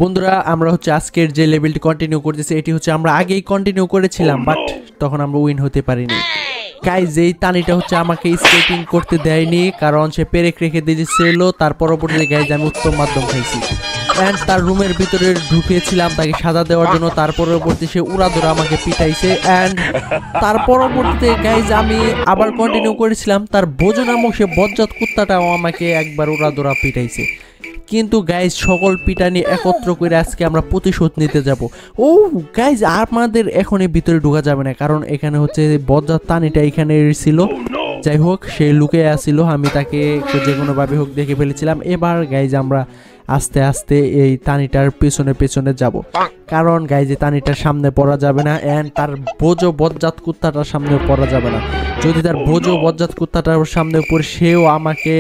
বন্ধুরা আমরা হচ্ছে আজকের যে লেভেলটি কন্টিনিউ করতেছি এটি হচ্ছে আমরা আগেই কন্টিনিউ করেছিলাম বাট তখন আমরা উইন হতে পারিনি। গাইজ এই তানিটা হচ্ছে আমাকে স্কেটিং করতে দেয়নি কারণ সে পেরেক রেখে দিয়েছিল। তার পরবর্তীতে গাইজ আমি উত্তম মাধ্যম খাইছি অ্যান্ড তার রুমের ভিতরে ঢুকিয়েছিলাম তাকে সাজা দেওয়ার জন্য। তার পরবর্তী সে উড়াধুরা আমাকে পিটাইছে অ্যান্ড তার পরবর্তীতে গাইজ আমি আবার কন্টিনিউ করেছিলাম। তার বোঝো নামক সে বজ্জাত কুত্তাটাও আমাকে একবার উড়াধুরা পিটাইছে। কিন্তু গাইজ সকল পিটানি একত্র করে আজকে আমরা প্রতিশোধ নিতে যাব। ও গাইজ আমাদের এখন এর ভিতরে ঢোকা যাবে না কারণ এখানে হচ্ছে বজ্জাত তানিটা এখানে ছিল। যাই হোক সে লুকে আসছিল, আমি তাকে যে কোনোভাবে হোক দেখে ফেলেছিলাম। এবার গাইজ আমরা আস্তে আস্তে এই তানিটার পেছনে পেছনে যাব কারণ গাইজে তানিটার সামনে পড়া যাবে না অ্যান্ড তার বোঝো বজ্জাত কুত্তাটার সামনে পড়া যাবে না। যদি তার বোঝো বজ্জাত কুত্তাটার সামনে পড়ে সেও আমাকে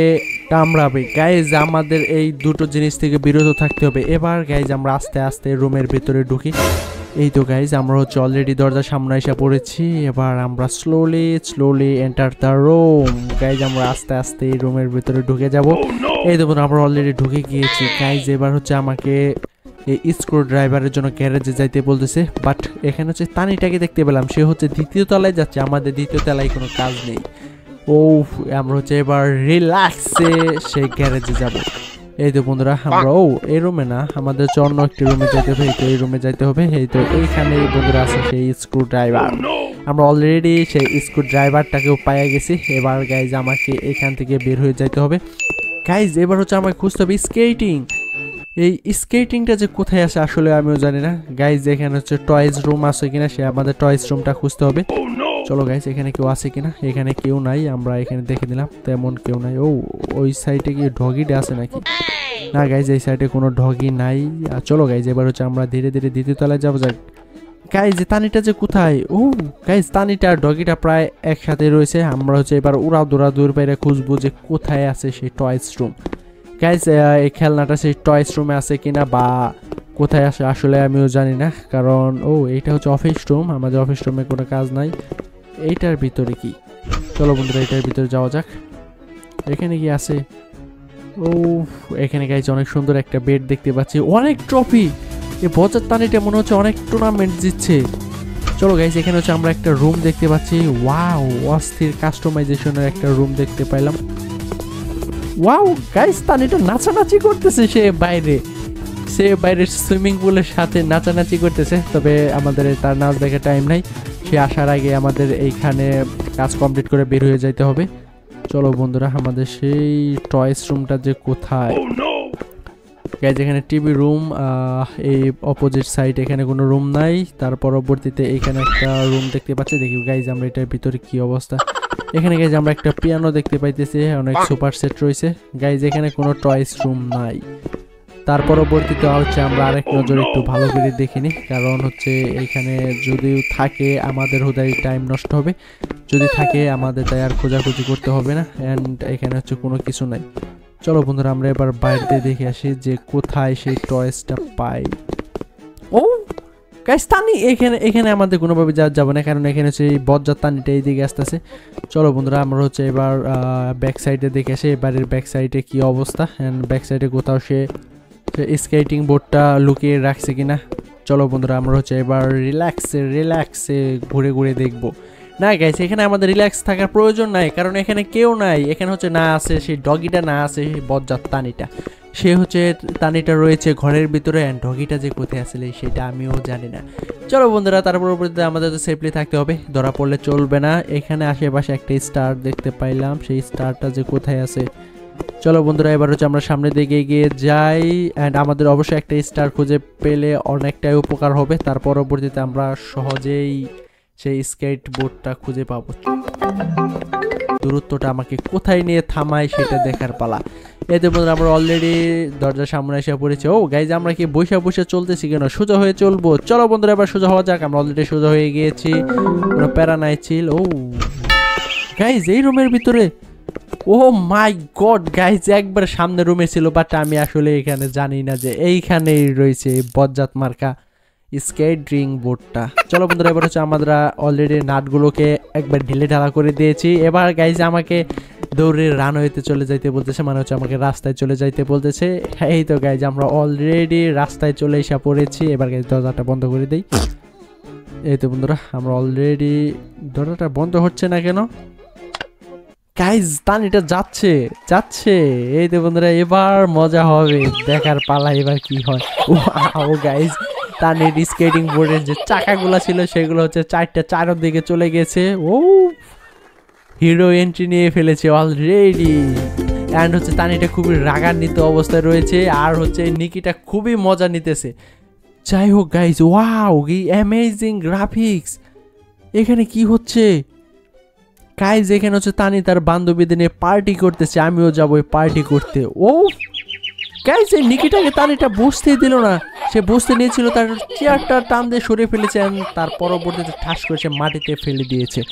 কামড়াবে। গাইজ আমাদের এই দুটো জিনিস থেকে বিরত থাকতে হবে। এবার গাইজ আমরা আস্তে আস্তে রুমের ভিতরে ঢুকি। এই তো গাইজ আমরা হচ্ছে অলরেডি দরজার সামনে এসে পড়েছি। এবার আমরা slowly enter the room. Guys আমরা আস্তে আস্তে এই রুমের ভিতরে ঢুকে যাব। এই দেখুন আমরা অলরেডি ঢুকে গিয়েছি। গাইজ এবার হচ্ছে আমাকে এই স্ক্রু ড্রাইভারের জন্য গ্যারেজে যাইতে বলতেছে বাট এখানে হচ্ছে তানিটাকে দেখতে পেলাম সে হচ্ছে দ্বিতীয় তলায় যাচ্ছে, আমাদের দ্বিতীয় তলায় কোনো কাজ নেই। ও আমরা হচ্ছে এবার রিল্যাক্সে সেই গ্যারেজে যাব। এই তো বন্ধুরা আমরা এই রুমে না, আমাদের হচ্ছে অন্য একটি রুমে যেতে হবে। এই তো এই রুমে যাইতে হবে। এই তো এইখানে বন্ধুরা আছে সেই স্ক্রু ড্রাইভার। আমরা অলরেডি সেই স্ক্রু ড্রাইভারটাকেও পাইয়া গেছি। এবার গাইজ আমাকে এখান থেকে বের হয়ে যাইতে হবে। গাইজ এবার হচ্ছে আমাকে খুঁজতে হবে স্কেটিং। এই স্কেটিংটা যে কোথায় আছে আসলে আমিও জানি না। গাইজ এখানে হচ্ছে টয়েজ রুম আছে কিনা, সে আমাদের টয়েজ রুমটা খুঁজতে হবে। চলো গাইজ এখানে কেউ আছে কিনা। এখানে কেউ নাই, আমরা এখানে দেখে দিলাম তেমন কেউ নাই। ওই সাইডে কি ডগিটা আছে নাকি? না গাইজ এই সাইডে কোনো ডগি নাই। চলো গাইজ এবার হচ্ছে আমরা ধীরে ধীরে দ্বিতীয় তলায় যাবো। যাক গাইজ তানিটা যে কোথায়? গাইজ তানিটা আর ডগিটা প্রায় একসাথে রয়েছে। আমরা হচ্ছে এবার দূর বাইরে খুঁজবো যে কোথায় আছে সেই টয়েজ রুম। গাইজ এই খেলনাটা সেই টয়েস রুমে আছে কিনা বা কোথায় আসে আসলে আমিও জানি না কারণ এইটা হচ্ছে অফিস রুম, আমাদের অফিস রুমে কোনো কাজ নাই। এইটার ভিতরে কি? চলো বন্ধুরা এটার ভিতরে যাওয়া যাক। এখানে কি আছে? এখানে গাইজ অনেক সুন্দর একটা বেড দেখতে পাচ্ছি, অনেক ট্রফি। এই বজ্জাত তানিটা মনে হচ্ছে অনেক টুর্নামেন্ট জিতছে। চলো গাইজ এখানে হচ্ছে আমরা একটা রুম দেখতে পাচ্ছি। ওয়াও অস্থির কাস্টমাইজেশনের একটা রুম দেখতে পাইলাম। ওয়াও গাইস তানিটা নাচানাচি করতেছে, সে বাইরে সুইমিং পুলের সাথে নাচানাচি করতেছে। তবে আমাদের তার নাচ দেখার টাইম নাই, সে আসার আগে আমাদের এইখানে কাজ কমপ্লিট করে বের হয়ে যাইতে হবে। চলো বন্ধুরা আমাদের সেই টয়েস রুমটা যে কোথায়? গাইজ এখানে টিভি রুম, এই অপোজিট সাইড এখানে কোনো রুম নাই। তার পরবর্তীতে এখানে একটা রুম দেখতে পাচ্ছি। দেখি গাইজ আমরা এটার ভিতরে কি অবস্থা। এখানে গাইজ আমরা একটা পিয়ানো দেখতে পাইতেছি, অনেক সুপার সেট রয়েছে। গাইজ এখানে কোনো টয়েস রুম নাই। তার পরবর্তীতে হচ্ছে আমরা আরেক নজর একটু ভালো করে দেখিনি কারণ হচ্ছে এখানে যদি থাকে আমাদের হুদাই টাইম নষ্ট হবে, যদি থাকে আমাদের তাই আর খোঁজাখুঁজি করতে হবে না। অ্যান্ড এখানে হচ্ছে কোনো কিছু নাই। চলো বন্ধুরা আমরা এবার বাইরে দেখে আসি যে কোথায় সেই টয়েসটা পাই। গাইস তানি এখানে আমাদের কোনোভাবে যাবে না কারণ এখানে হচ্ছে এই বজ্জাত তানিটা এইদিকে আসতেছে। চলো বন্ধুরা আমরা হচ্ছে এবার ব্যাক সাইডে দেখে আসি এবারের ব্যাক সাইডে কি অবস্থা অ্যান্ড ব্যাক সাইডে কোথাও সে স্কেটিং বোর্ডটা লুকিয়ে রাখছে কিনা। চলো বন্ধুরা আমরা হচ্ছে এবার রিল্যাক্সে ঘুরে ঘুরে দেখবো। না গাইস এখানে আমাদের রিল্যাক্স থাকার প্রয়োজন নাই কারণ এখানে কেউ নাই। এখানে হচ্ছে না আছে সেই ডগিটা, না আছে সেই বজ্জাত তানিটা, সে হচ্ছে তানিটা রয়েছে ঘরের ভিতরে অ্যান্ড ডগিটা যে কোথায় আসলে সেটা আমিও জানি না। চলো বন্ধুরা তার পরবর্তীতে আমাদের তো সেফলি থাকতে হবে, ধরা পড়লে চলবে না। এখানে আশেপাশে একটা স্টার দেখতে পাইলাম, সেই স্টারটা যে কোথায় আছে। চলো বন্ধুরা এবার হচ্ছে আমরা সামনের দিকে এগিয়ে যাই অ্যান্ড আমাদের অবশ্যই একটা স্টার খুঁজে পেলে অনেকটাই উপকার হবে। তার পরবর্তীতে আমরা সহজেই সেই স্কেট বোর্ডটা খুঁজে পাবো। দূরত্বটা আমাকে কোথায় নিয়ে থামায় সেটা দেখার পালা। এতে বন্ধুরা আমরা অলরেডি দরজার সামনে এসে পড়েছি। গাইজ আমরা কি বসে চলতেছি কেন? সোজা হয়ে চলবো। চলো বন্ধুরা এবার সোজা হওয়া যাক। আমরা অলরেডি সোজা হয়ে গিয়েছি, কোনো প্যারা নাই, চিল। গাইজ এই রুমের ভিতরে মাই গড গাইজ একবার সামনে রুমে ছিল বাট আমি আসলে এখানে জানি না যে এইখানেই রয়েছে বজ্জাত মার্কা স্কেটিং বোর্ডটা। চলো বন্ধুরা এবার হচ্ছে আমরা অলরেডি নাটগুলোকে একবার ঢিলে ঢালা করে দিয়েছি। এবার গাইজ আমাকে দৌড়ে রানওয়েতে চলে যাইতে বলতেছে, মানে হচ্ছে আমাকে রাস্তায় চলে যাইতে বলতেছে। এই তো গাইজ আমরা অলরেডি রাস্তায় চলে এসে পড়েছি। এবার গাইজ দরজাটা বন্ধ করে দিই। এই তো বন্ধুরা আমরা অলরেডি, দরজাটা বন্ধ হচ্ছে না কেন গাইজ? তানিটা যাচ্ছে যাচ্ছে। এই তো বন্ধুরা এবার মজা হবে, দেখার পালা এবার কি হয়। ও গাইজ তানির স্কেটিং বোর্ডের যে চাকাগুলো ছিল সেগুলো হচ্ছে 4টা চারের দিকে চলে গেছে। ও হিরো এন্ট্রি নিয়ে ফেলেছে অলরেডি। অ্যান্ড হচ্ছে তানিটা খুবই রাগান্বিত অবস্থায় রয়েছে, আর হচ্ছে নিকিটা খুবই মজা নিতেছে। যাই হোক গাইজ, ওয়াও কি অ্যামেজিং গ্রাফিক্স! এখানে কি হচ্ছে গাইজ? এখানে হচ্ছে তানি তার বান্ধবীদের নিয়ে পার্টি করতেছে, আমিও যাবো পার্টি করতে। ও গাইজ এই নিকিটাকে তানিটা বসতেই দিল না। সে বসতে নিয়েছিল, তার চেয়ারটা টান দিয়ে সরিয়ে ফেলেছে, তার পরবর্তীতে ঠাস করে সে মাটিতে ফেলে দিয়েছে।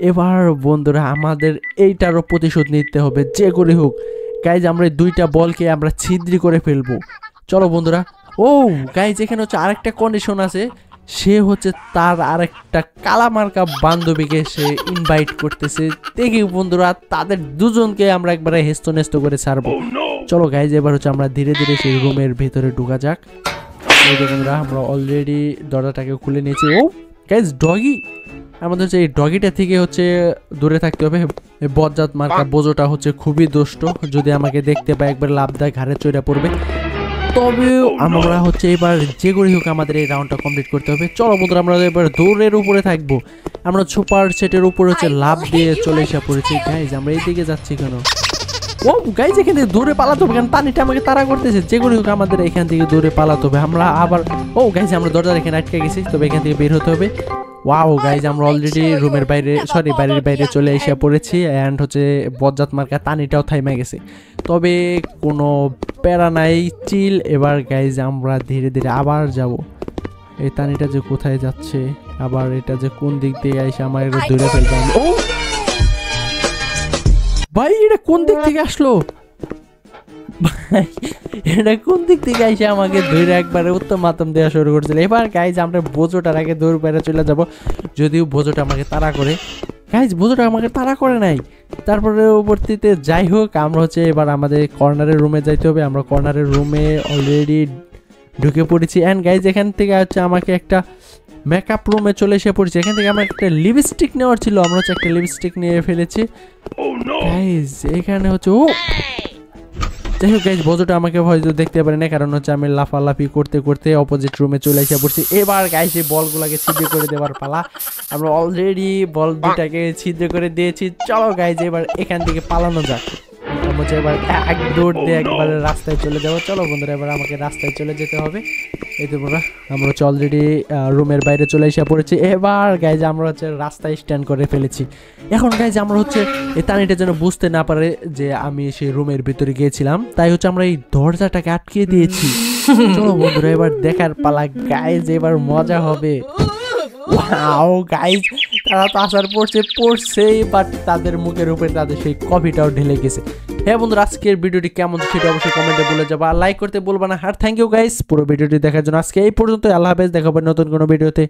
এবার বন্ধুরা আমাদের এইটারও প্রতিশোধ নিতে হবে যে করে হোক। গাইজ আমরা 2টা বলকে আমরা ছিদ্রি করে ফেলবো। চলো বন্ধুরা। ও গাইজ এখানে হচ্ছে আরেকটা কন্ডিশন আছে, সে হচ্ছে তার আরেকটা কালামার্কা বান্ধবীকে সে ইনভাইট করতেছে। দেখি বন্ধুরা তাদের দুজনকে আমরা একবারে হেস্ত নেস্ত করে ছাড়বো। চলো গাইজ এবার হচ্ছে আমরা ধীরে ধীরে সেই রুমের ভিতরে ঢোকা যাক। এই যে বন্ধুরা আমরা অলরেডি দরজাটাকে খুলে নিয়েছি। ও গাইজ ডগি, আমাদের হচ্ছে এই ডগিটা থেকে হচ্ছে দূরে থাকতে হবে। বজ্জাত মার্কা বোঝোটা হচ্ছে খুবই দুষ্ট, যদি আমাকে দেখতে পায় একবার লাভ দেয় ঘাড়ে চড়ে পড়বে। তবে আমরা হচ্ছে এবার যে করে হোক আমাদের এই রাউন্ডটা কমপ্লিট করতে হবে। চলো বন্ধুরা আমরা এবার দৌড়ের উপরে থাকবো। আমরা সুপার সেটের উপরে হচ্ছে লাভ দিয়ে চলে এসে পড়েছি। গাইজ আমরা এইদিকে যাচ্ছি কেন? ও গাইজ এখান থেকে দৌড়ে পালাতে হবে, কারণ পানিটা আমাকে তাড়া করতেছে। যে করে হোক আমাদের এখান থেকে দৌড়ে পালাতে হবে। আমরা আবার ও গাইজ আমরা দরজার এখানে আটকে গেছি, তবে এখান থেকে বের হতে হবে। ওয়াও গাইজ আমরা অলরেডি রুমের বাইরে, সরি বাড়ির বাইরে চলে এসে পড়েছি। অ্যান্ড হচ্ছে বজ্জাত মার্কা তানিটাও থাইমা গেছে, তবে কোনো প্যারা নাই, চিল। এবার গাইজ আমরা ধীরে ধীরে আবার যাব। এই তানিটা যে কোথায় যাচ্ছে, আবার এটা যে কোন দিক দিয়ে এসে আমার দৌড়ে ফেলবে। ও ভাই এটা কোন দিক থেকে আসলো? ভাই এটা কোন দিক থেকে এসে আমাকে ধরে একবারে উত্তম মাতম দেওয়া শুরু করছিল। এবার গাইজ আমরা বোঝোটার আগে দৌড় বাইরে চলে যাব, যদিও বোঝোটা আমাকে তাড়া করে। গাইজ বোঝোটা আমাকে তাড়া করে নাই। তারপরে পরবর্তীতে যাই হোক আমরা হচ্ছে এবার আমাদের কর্নারের রুমে যাইতে হবে। আমরা কর্নারের রুমে অলরেডি ঢুকে পড়েছি। অ্যান্ড গাইজ এখান থেকে হচ্ছে আমাকে একটা মেকআপ রুমে চলে এসে পড়েছি। এখান থেকে আমার একটা লিপস্টিক নেওয়ার ছিল, আমরা হচ্ছে একটা লিপস্টিক নিয়ে ফেলেছি। গাইজ এখানে হচ্ছে ও যাই হোক গাইজ বোঝোটা আমাকে হয়তো দেখতে পারে না, কারণ হচ্ছে আমি লাফালাফি করতে করতে অপোজিট রুমে চলে এসে পড়ছি। এবার গাইজ এই বলগুলোকে ছিদ্র করে দেওয়ার পালা। আমরা অলরেডি বল দুটাকে ছিদ্র করে দিয়েছি। চলো গাইজ এবার এখান থেকে পালানো যাক। হচ্ছে এবার এক দৌড় দিয়ে একবারে রাস্তায় চলে যাবো। চলো বন্ধুরা এবার আমাকে রাস্তায় চলে যেতে হবে। এই তো বন্ধুরা আমরা হচ্ছে অলরেডি রুমের বাইরে চলে এসে পড়েছি। এবার গাইজ আমরা হচ্ছে রাস্তায় স্ট্যান্ড করে ফেলেছি। এখন গাইজ আমরা হচ্ছে এই তানিটা যেন বুঝতে না পারে যে আমি সেই রুমের ভিতরে গিয়েছিলাম, তাই হচ্ছে আমরা এই দরজাটাকে আটকিয়ে দিয়েছি। চলো বন্ধুরা এবার দেখার পালা গাইজ, এবার মজা হবে। ওয়াও গাইজ তারা তো আসার পড়ছেই, বাট তাদের মুখের উপরে তাদের সেই কফিটাও ঢেলে গেছে। হ্যাঁ বন্ধুরা আজকের ভিডিওটি কেমন সেটা অবশ্যই কমেন্টে বলে যাবো, আর লাইক করতে বলবা না। আর থ্যাংক ইউ গাইজ পুরো ভিডিওটি দেখার জন্য। আজকে এই পর্যন্ত, আল্লাহ হাফেজ, দেখা হবে নতুন কোনো ভিডিওতে।